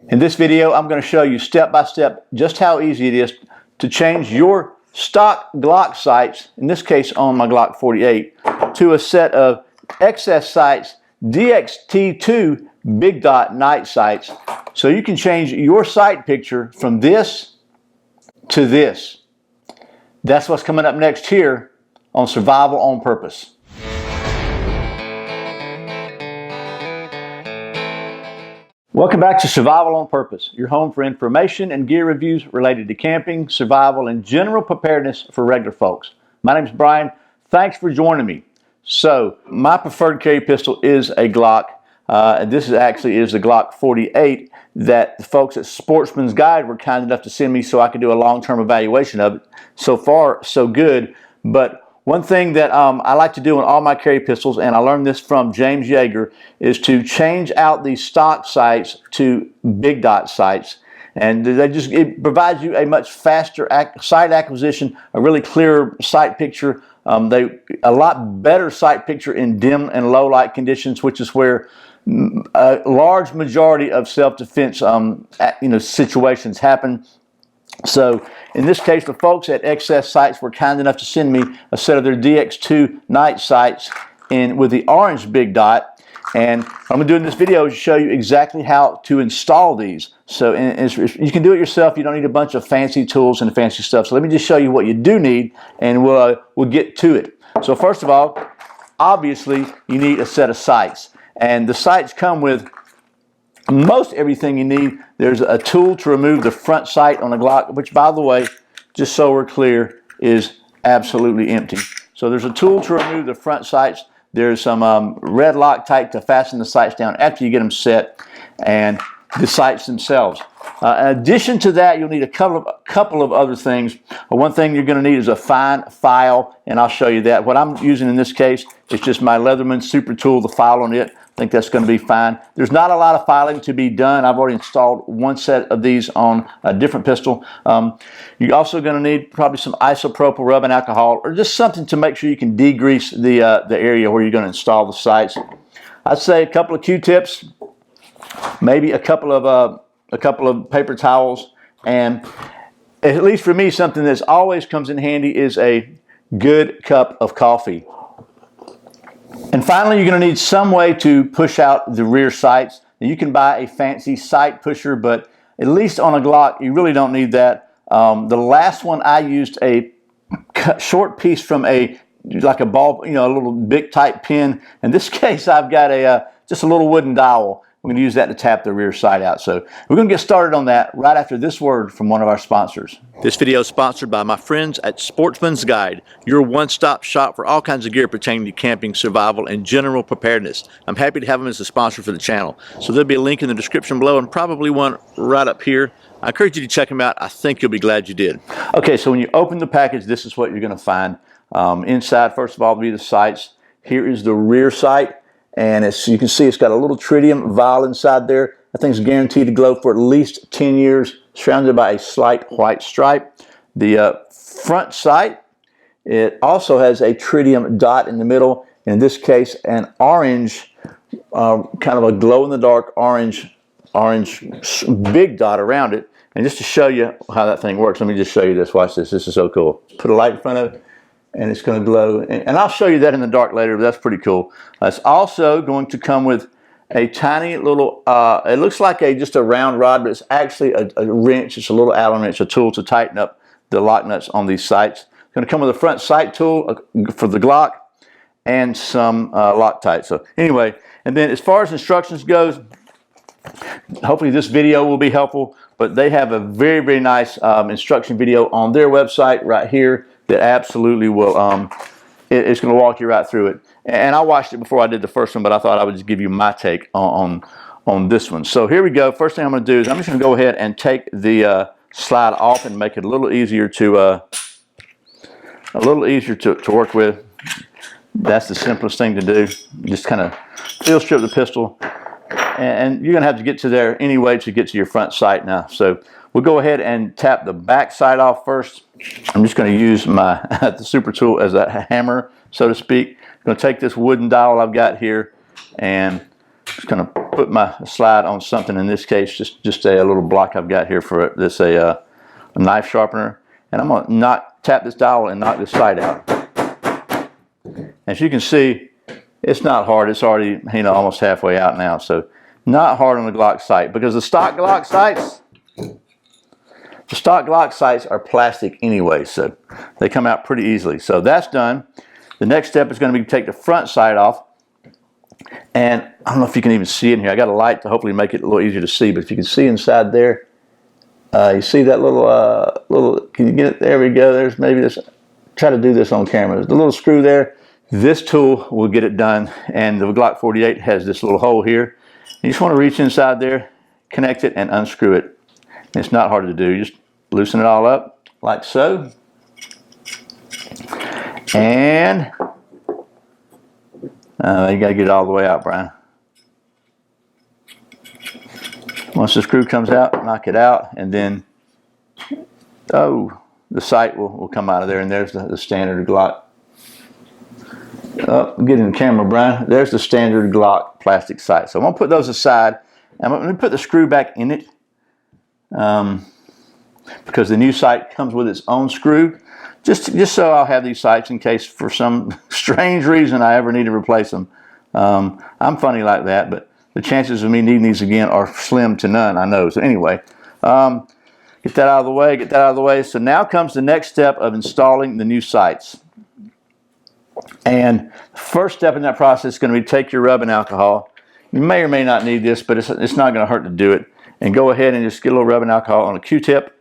In this video, I'm going to show you step by step just how easy it is to change your stock Glock sights, in this case on my Glock 48, to a set of XS sights DXT2 big dot night sights, so you can change your sight picture from this to this. That's what's coming up next here on Survival on Purpose. Welcome back to Survival on Purpose, your home for information and gear reviews related to camping, survival, and general preparedness for regular folks. My name is Brian. Thanks for joining me. So, my preferred carry pistol is a Glock. This is the Glock 48 that the folks at Sportsman's Guide were kind enough to send me so I could do a long-term evaluation of it. So far, so good. But one thing that I like to do on all my carry pistols, and I learned this from James Yeager, is to change out these stock sights to big dot sights. And it provides you a much faster sight acquisition, a really clear sight picture. A lot better sight picture in dim and low light conditions, which is where a large majority of self-defense situations happen. So in this case, the folks at XS Sights were kind enough to send me a set of their DX2 night sights with the orange big dot. And what I'm going to do in this video is show you exactly how to install these. So you can do it yourself. You don't need a bunch of fancy tools and fancy stuff. So let me just show you what you do need, and we'll get to it. So first of all, obviously you need a set of sights. And the sights come with most everything you need. There's a tool to remove the front sight on the Glock, which, by the way, just so we're clear, is absolutely empty. So there's a tool to remove the front sights. There's some red Loctite to fasten the sights down after you get them set, and the sights themselves. In addition to that, you'll need a couple of other things. One thing you're going to need is a fine file, and I'll show you that. What I'm using in this case is just my Leatherman Super Tool, the file on it. I think that's going to be fine. There's not a lot of filing to be done. I've already installed one set of these on a different pistol. You're also going to need probably some isopropyl rubbing alcohol, or just something to make sure you can degrease the area where you're going to install the sights. I'd say a couple of Q-tips, maybe a couple of paper towels, and at least for me, something that always comes in handy is a good cup of coffee. And finally, you're going to need some way to push out the rear sights. Now, you can buy a fancy sight pusher, but at least on a Glock, you really don't need that. The last one, I used a short piece from like a ball, a little big type pin. In this case, I've got just a little wooden dowel. We're going to use that to tap the rear sight out. So we're going to get started on that right after this word from one of our sponsors. This video is sponsored by my friends at Sportsman's Guide, your one-stop shop for all kinds of gear pertaining to camping, survival, and general preparedness. I'm happy to have them as a sponsor for the channel. So there'll be a link in the description below and probably one right up here. I encourage you to check them out. I think you'll be glad you did. Okay, so when you open the package, this is what you're going to find. Inside, first of all, will be the sights. Here is the rear sight. And you can see, it's got a little tritium vial inside there. That thing's guaranteed to glow for at least 10 years, surrounded by a slight white stripe. The front sight, it also has a tritium dot in the middle. In this case, an orange, kind of a glow-in-the-dark orange big dot around it. And just to show you how that thing works, let me just show you this. Watch this. This is so cool. Put a light in front of it, and it's going to glow. And I'll show you that in the dark later, but that's pretty cool. It's also going to come with a tiny little, it looks like just a round rod, but it's actually a wrench. It's a little Allen wrench, a tool to tighten up the lock nuts on these sights. It's going to come with a front sight tool for the Glock and some Loctite. So anyway, and then as far as instructions goes, hopefully this video will be helpful, but they have a very, very nice instruction video on their website right here that absolutely will, it's going to walk you right through it. And I watched it before I did the first one, but I thought I would just give you my take on this one. So here we go. First thing I'm going to do is I'm just going to go ahead and take the slide off and make it a little easier to work with. That's the simplest thing to do. Just kind of field strip the pistol, and you're going to have to get to there anyway to get to your front sight now. So we'll go ahead and tap the back sight off first. I'm just going to use the Super Tool as a hammer, so to speak. I'm going to take this wooden dowel I've got here and just going to put put my slide on something, in this case just a little block I've got here for this a knife sharpener, and I'm going to tap this dowel and knock this sight out. As you can see, it's not hard. It's already, you know, almost halfway out now, so not hard on the Glock sight, because the stock Glock sights are plastic anyway, so they come out pretty easily. So that's done. The next step is going to be to take the front sight off, and I don't know if you can even see it in here. I got a light to hopefully make it a little easier to see, but if you can see inside there, you see that little, can you get it? There we go. There's maybe this, try to do this on camera. There's the little screw there. This tool will get it done, and the Glock 48 has this little hole here. You just want to reach inside there, connect it, and unscrew it. And it's not hard to do. You just loosen it all up like so. And you got to get it all the way out, Brian. Once the screw comes out, knock it out, and then, the sight will come out of there, and there's the standard Glock. Oh, get in the camera, Brian. There's the standard Glock plastic sight. So I'm going to put those aside. I'm going to put the screw back in it, because the new sight comes with its own screw. Just so I'll have these sights in case for some strange reason I ever need to replace them. I'm funny like that, but the chances of me needing these again are slim to none, I know. So anyway, get that out of the way, get that out of the way. So now comes the next step of installing the new sights. And the first step in that process is going to be take your rubbing alcohol. You may or may not need this, but it's not going to hurt to do it. And go ahead and just get a little rubbing alcohol on a Q-tip.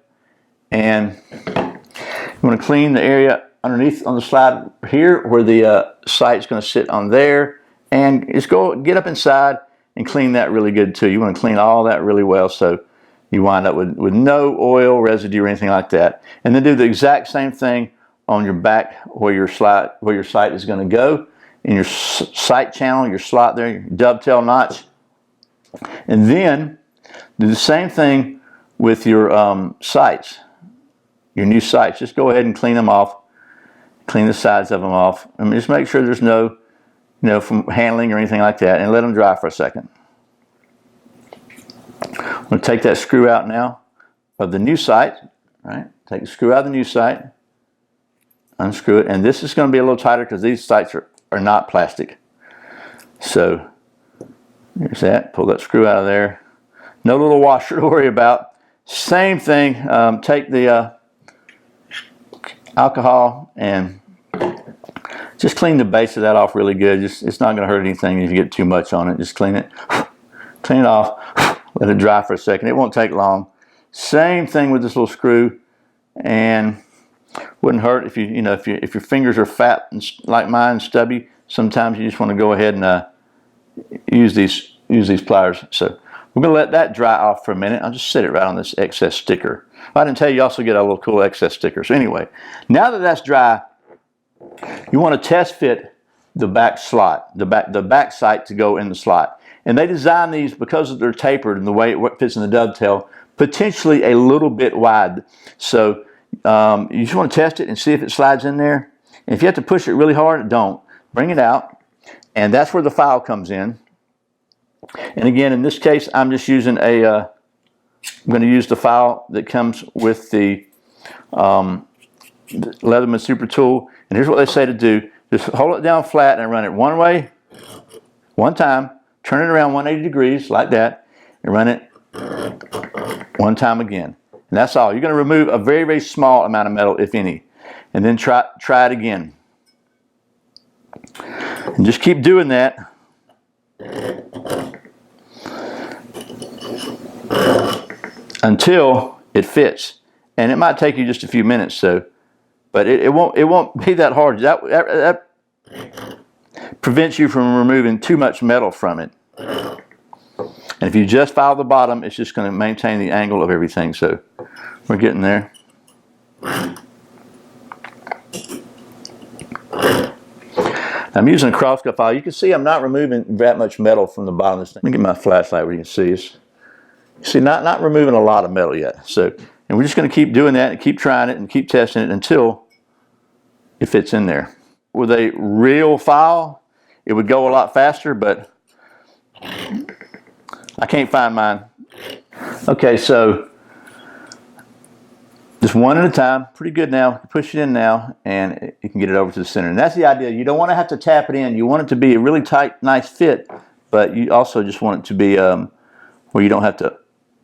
And you want to clean the area underneath on the slide here where the sight is going to sit on there. And just get up inside and clean that really good too. You want to clean all that really well so you wind up with no oil residue or anything like that. And then do the exact same thing on your back where your sight is going to go, in your sight channel, your slot there, your dovetail notch. And then do the same thing with your sights, your new sights. Just go ahead and clean them off, clean the sides of them off, and just make sure there's no, from handling or anything like that, and let them dry for a second. I'm going to take that screw out now of the new sight, right? Take the screw out of the new sight, unscrew it, and this is going to be a little tighter because these sights are not plastic. So there's that. Pull that screw out of there. No little washer to worry about. Same thing. Take the alcohol and just clean the base of that off really good. It's not going to hurt anything if you get too much on it. Just clean it off. Let it dry for a second. It won't take long. Same thing with this little screw, and wouldn't hurt if if your fingers are fat and like mine, stubby. Sometimes you just want to go ahead and use these pliers. So we're going to let that dry off for a minute. I'll just set it right on this excess sticker. I didn't tell you also get a little cool excess sticker. So anyway, now that that's dry, you want to test fit the back slot, the back sight to go in the slot. And they design these because they're tapered and the way it fits in the dovetail, potentially a little bit wide. So you just want to test it and see if it slides in there. And if you have to push it really hard, don't. Bring it out, and that's where the file comes in. And again, in this case, I'm just using I'm going to use the file that comes with the Leatherman Super Tool. And here's what they say to do. Just hold it down flat and run it one way, one time, turn it around 180 degrees like that, and run it one time again. And that's all. You're going to remove a very, very small amount of metal, if any. And then try it again. And just keep doing that. Until it fits. And it might take you just a few minutes, but it won't be that hard. That prevents you from removing too much metal from it. And if you just file the bottom, it's just going to maintain the angle of everything. So we're getting there. I'm using a crosscut file. You can see I'm not removing that much metal from the bottom of this thing. Let me get my flashlight where you can see this. You see, not removing a lot of metal yet. So, and we're just going to keep doing that and keep trying it and keep testing it until it fits in there. With a real file, it would go a lot faster, but I can't find mine. Okay, so just one at a time. Pretty good now. Push it in now, and you can get it over to the center. And that's the idea. You don't want to have to tap it in. You want it to be a really tight, nice fit, but you also just want it to be where you don't have to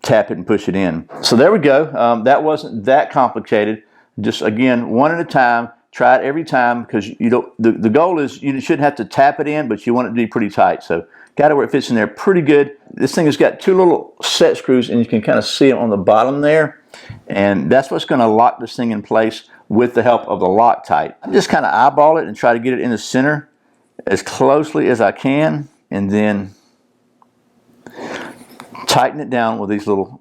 tap it and push it in. So there we go. That wasn't that complicated. Just again, one at a time. Try it every time, because you don't. The goal is you shouldn't have to tap it in, but you want it to be pretty tight. So got it where it fits in there pretty good. This thing has got two little set screws, and you can kind of see it on the bottom there. And that's what's going to lock this thing in place with the help of the Loctite. I just kind of eyeball it and try to get it in the center as closely as I can, and then tighten it down with these little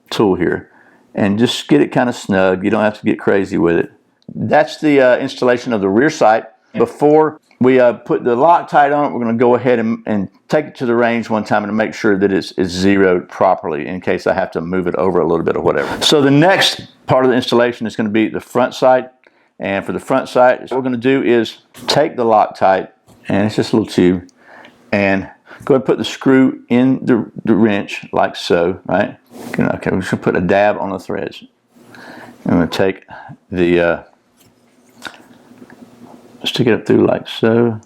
tool here, and just get it kind of snug. You don't have to get crazy with it. That's the installation of the rear sight. Before we put the Loctite on it, we're going to go ahead and take it to the range one time and make sure that it's zeroed properly, in case I have to move it over a little bit or whatever. So the next part of the installation is going to be the front sight. And for the front sight, what we're going to do is take the Loctite, and it's just a little tube, and go ahead and put the screw in the wrench like so, right? Okay, we're just going to put a dab on the threads. I'm going to take the stick it up through like so.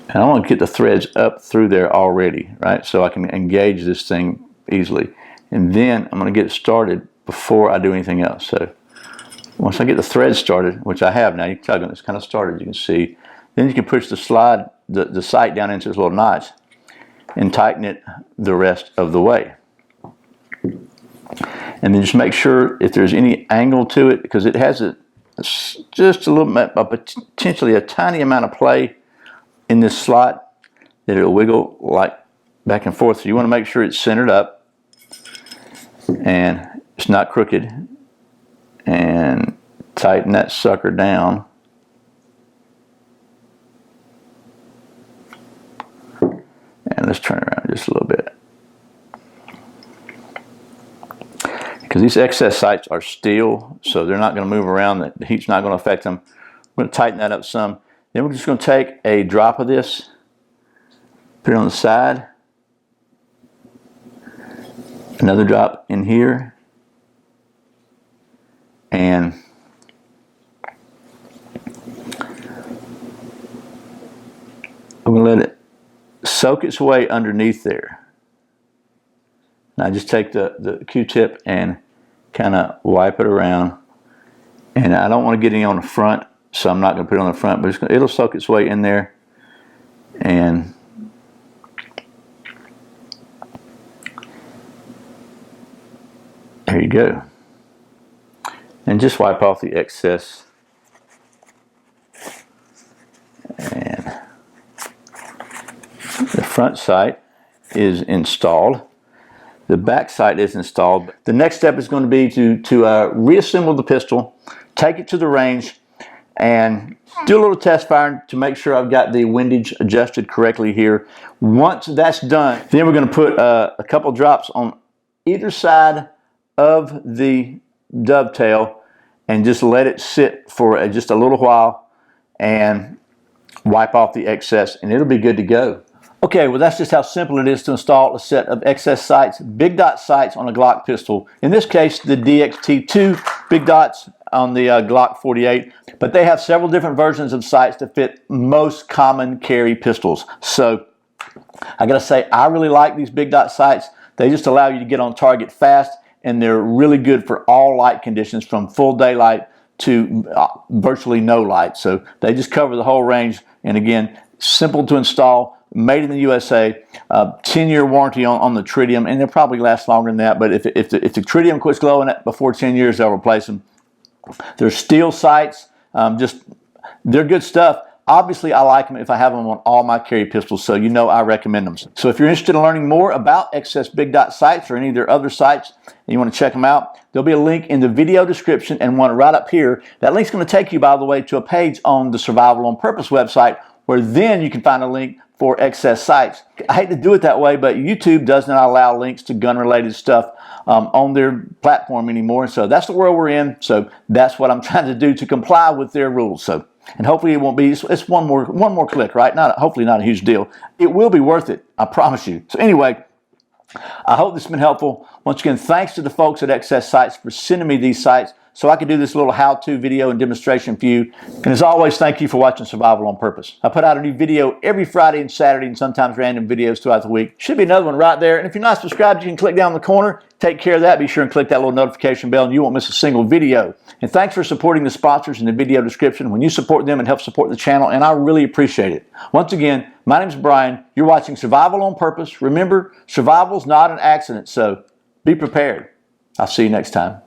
And I want to get the threads up through there already, right? So I can engage this thing easily. And then I'm going to get it started before I do anything else. So once I get the threads started, which I have now, you can tug on it, it's kind of started, you can see. Then you can push the sight down into this little notch and tighten it the rest of the way. And then just make sure if there's any angle to it, because it has just a little, potentially a tiny amount of play in this slot, that it'll wiggle like back and forth. So you want to make sure it's centered up and it's not crooked, and tighten that sucker down. And let's turn around just a little bit, because these excess sights are steel, so they're not going to move around. The heat's not going to affect them. We're going to tighten that up some. Then we're just going to take a drop of this, put it on the side, another drop in here, and I'm going to let it soak its way underneath there. And I just take the Q-tip and kind of wipe it around. And I don't want to get any on the front, so I'm not going to put it on the front, but it'll soak its way in there. And there you go. And just wipe off the excess. And the front sight is installed. The back sight is installed. The next step is going to be to reassemble the pistol, take it to the range, and do a little test firing to make sure I've got the windage adjusted correctly here. Once that's done, then we're going to put a couple drops on either side of the dovetail and just let it sit for just a little while and wipe off the excess, and it'll be good to go. Okay, well that's just how simple it is to install a set of excess sights, big dot sights on a Glock pistol. In this case, the DXT2 big dots on the Glock 48, but they have several different versions of sights to fit most common carry pistols. So I gotta say, I really like these big dot sights. They just allow you to get on target fast, and they're really good for all light conditions, from full daylight to virtually no light. So they just cover the whole range, and again, simple to install. Made in the USA, 10-year warranty on the tritium, and they'll probably last longer than that, but if the tritium quits glowing before 10 years, they'll replace them. They're steel sights, they're good stuff. Obviously, I like them if I have them on all my carry pistols, so you know I recommend them. So if you're interested in learning more about excess big dot sights or any of their other sights, and you want to check them out, there'll be a link in the video description and one right up here. That link's going to take you, by the way, to a page on the Survival on Purpose website, where then you can find a link for excess sights. I hate to do it that way, but YouTube does not allow links to gun-related stuff on their platform anymore. So that's the world we're in. So that's what I'm trying to do to comply with their rules. So And hopefully it won't be, it's one more click, right? Hopefully not a huge deal. It will be worth it, I promise you. So anyway, I hope this has been helpful. Once again, thanks to the folks at Excess Sights for sending me these sights so I could do this little how-to video and demonstration for you. And as always, thank you for watching Survival on Purpose. I put out a new video every Friday and Saturday and sometimes random videos throughout the week. Should be another one right there. And if you're not subscribed, you can click down in the corner. Take care of that. Be sure and click that little notification bell and you won't miss a single video. And thanks for supporting the sponsors in the video description. When you support them, it helps support the channel, and I really appreciate it. Once again, my name's Brian. You're watching Survival on Purpose. Remember, survival's not an accident, so be prepared. I'll see you next time.